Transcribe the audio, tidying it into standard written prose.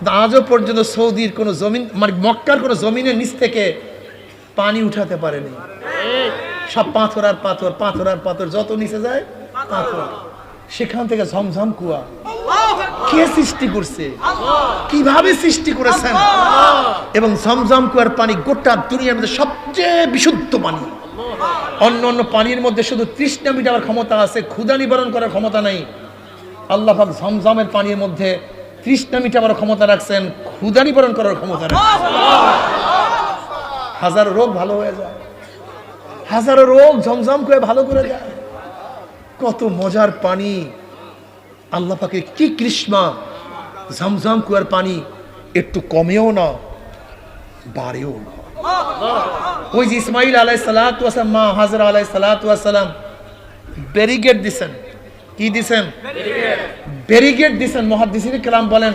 আজও পর্যন্ত সৌদির কোনো জমিন মানে মক্কার কোনো জমিনের নিচ থেকে পানি উঠাতে পারেনি। সব পাথর আর পাথর, পাথর আর পাথর, যত নিচে যায় পাথর। সেখান থেকে ঝমঝম কুয়া। কে সৃষ্টি করছে, কিভাবে সৃষ্টি করেছেন? এবং ঝমঝম কুয়ার পানি গোটা দুনিয়ার মধ্যে সবচেয়ে বিশুদ্ধ পানি। অন্য অন্য পানির মধ্যে শুধু তৃষ্ণা মিটাবার ক্ষমতা আছে, ক্ষুধা নিবারণ করার ক্ষমতা নাই। আল্লাহ পাক ঝমঝমের পানির মধ্যে তৃষ্ণা মিটাবার ক্ষমতা রাখছেন, ক্ষুধা নিবারণ করার ক্ষমতা রাখছেন। হাজারো রোগ ভালো হয়ে যায়, হাজারো রোগ ঝমঝম করে ভালো করে যায়। কত মজার পানি! আল্লাহ পাকের কি কৃষ্ণা! ঝমঝম কুয়ার পানি একটু কমেও না, বাড়েও না। ওই যে ইসমাইল আলাইহিস সালাতু ওয়াস সালাম, মা হাজরা আলাইহিস সালাতু ওয়াস সালাম ব্যারিকেড দিছেন। কি দিছেন? ব্যারিকেড দিছেন। মুহাদ্দিসিনে কেরাম বলেন